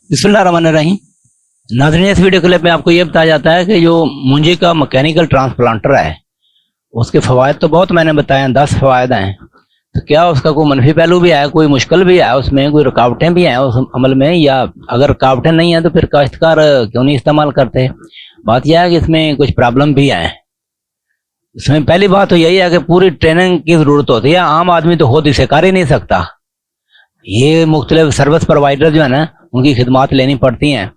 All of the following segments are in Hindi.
बिस्मिल्लाहिर्रहमानिर्रहीम। नाज़रीन, इस वीडियो क्लिप में आपको ये बताया जाता है कि जो मूंजी का मैकेनिकल ट्रांसप्लांटर है उसके फ़वाइद तो बहुत मैंने बताए हैं, 10 फ़वाइद हैं। तो क्या उसका कोई मनफी पहलू भी है, कोई मुश्किल भी है, उसमें कोई रुकावटें भी हैं उस अमल में, या अगर रुकावटें नहीं हैं तो फिर काश्तकार क्यों नहीं इस्तेमाल करते? बात यह है कि इसमें कुछ प्रॉब्लम भी हैं। इसमें पहली बात तो यही है कि पूरी ट्रेनिंग की ज़रूरत होती है। आम आदमी तो खुद इसे कर ही नहीं सकता। ये मुख्तलिफ सर्विस प्रोवाइडर जो है ना, उनकी खिदमात लेनी पड़ती हैं।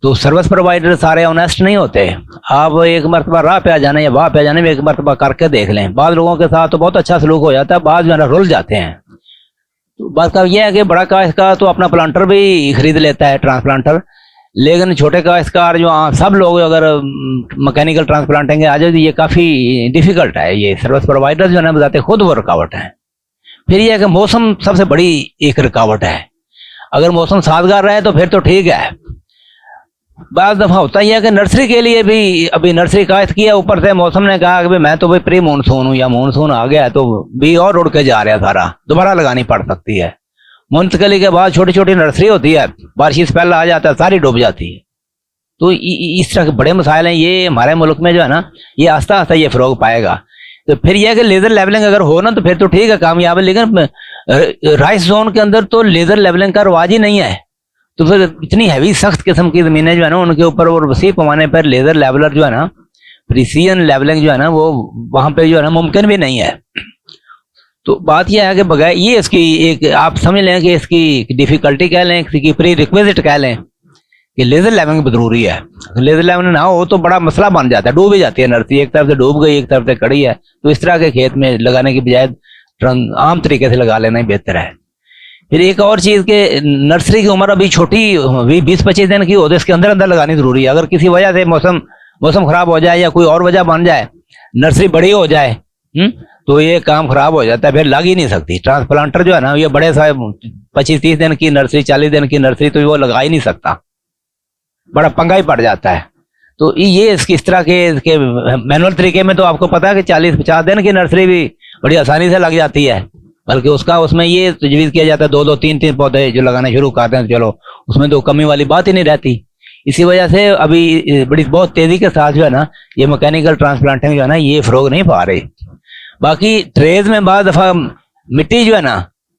तो सर्विस प्रोवाइडर सारे ऑनेस्ट नहीं होते। आप एक मरतबा राह पे आ जाने या वाह पे आ जाने में एक मरतबा करके देख लें। बाद लोगों के साथ तो बहुत अच्छा सलूक हो जाता है, बाद जो है ना रुल जाते हैं। तो बात का यह है कि बड़ा काश्तकार तो अपना प्लांटर भी खरीद लेता है, ट्रांसप्लांटर, लेकिन छोटे काश्तकार जो सब लोग अगर मैकेनिकल ट्रांसप्लांटिंग आ जाए तो ये काफ़ी डिफ़िकल्ट है। ये सर्विस प्रोवाइडर जो है ना बताते खुद वो रुकावट है। फिर यह है कि मौसम सबसे बड़ी एक रुकावट है। अगर मौसम साजगार रहे तो फिर तो ठीक है। बाज़ दफ़ा होता ही है कि नर्सरी के लिए भी अभी नर्सरी काश्त किया, ऊपर से मौसम ने कहा कि भाई मैं तो भाई प्री मानसून हूँ या मानसून आ गया है, तो बी और उड़ के जा रहा है, सारा दोबारा लगानी पड़ सकती है। मुंतकली के बाद छोटी छोटी नर्सरी होती है, बारिश से पहले आ जाता है, सारी डूब जाती है। तो इस तरह के बड़े मसाइल हैं। ये हमारे मुल्क में जो है ना, ये आस्ता आस्ता ये फ़रोग पाएगा। तो फिर यह है कि लेज़र लेवलिंग अगर हो ना तो फिर तो ठीक है, कामयाब है। लेकिन राइस जोन के अंदर तो लेज़र लेवलिंग का रवाज ही नहीं है। तो फिर इतनी हैवी सख्त किस्म की ज़मीनें जो है ना, उनके ऊपर और वसी पैमाने पर लेज़र लेवलर जो है ना, प्रिसीजन लेवलिंग जो है ना, वो वहाँ पे जो है ना मुमकिन भी नहीं है। तो बात यह है कि बगैर ये इसकी एक आप समझ लें कि इसकी डिफ़िकल्टी कह लें, इसकी प्री रिक्विजिट कह लें कि लेज़र लेवलिंग भी ज़रूरी है। लेज़र लेवलिंग ना हो तो बड़ा मसला बन जाता है, डूब ही जाती है नर्सरी, एक तरफ से डूब गई एक तरफ से खड़ी है। तो इस तरह के खेत में लगाने की बजाय आम तरीके से लगा लेना ही बेहतर है। फिर एक और चीज़ के नर्सरी की उम्र अभी छोटी 20-25 दिन की हो तो इसके अंदर अंदर लगानी ज़रूरी है। अगर किसी वजह से मौसम ख़राब हो जाए या कोई और वजह बन जाए, नर्सरी बड़ी हो जाए, तो ये काम ख़राब हो जाता है, फिर लग ही नहीं सकती। ट्रांसप्लांटर जो है ना, ये बड़े साहब 25-30 दिन की नर्सरी, 40 दिन की नर्सरी तो वो लगा ही नहीं सकता, बड़ा पंगा ही पड़ जाता है। तो ये इसकी इस तरह के मैनुअल तरीके में तो आपको पता है कि 40-50 दिन की नर्सरी भी बड़ी आसानी से लग जाती है। बल्कि उसमें ये तजवीज़ किया जाता है 2-2, 3-3 पौधे जो लगाना शुरू करते हैं, चलो उसमें तो कमी वाली बात ही नहीं रहती। इसी वजह से अभी बहुत तेज़ी के साथ जो है ना, ये मैकेनिकल ट्रांसप्लांटिंग जो है ना, ये फ़रोग नहीं पा रही। बाकी ट्रेज में बाद दफ़ा मिट्टी जो है ना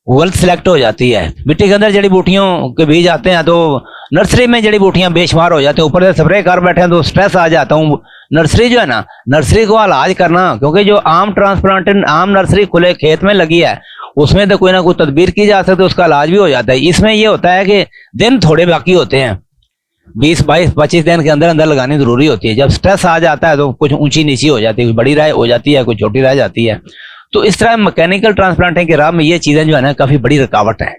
गलत सिलेक्ट हो जाती है। मिट्टी के अंदर जड़ी बूटियों के बीज आते हैं, तो नर्सरी में जड़ी बूटियाँ बेशुमार हो जाती हैं, ऊपर से स्प्रे कर बैठे हैं तो स्ट्रेस आ जाता हूँ। नर्सरी जो है ना, नर्सरी को इलाज करना, क्योंकि जो आम ट्रांसप्लांटेड आम नर्सरी खुले खेत में लगी है उसमें तो कोई ना कोई तदबीर की जा सकती है, उसका इलाज भी हो जाता है। इसमें ये होता है कि दिन थोड़े बाकी होते हैं, 20-22-25 दिन के अंदर अंदर लगानी ज़रूरी होती है। जब स्ट्रेस आ जाता है तो कुछ ऊंची नीची हो जाती है, कुछ बड़ी राय हो जाती है, कुछ छोटी रह जाती है। तो इस तरह मैकेनिकल ट्रांसप्लांटिंग के राह में ये चीज़ें जो है ना काफ़ी बड़ी रुकावट है।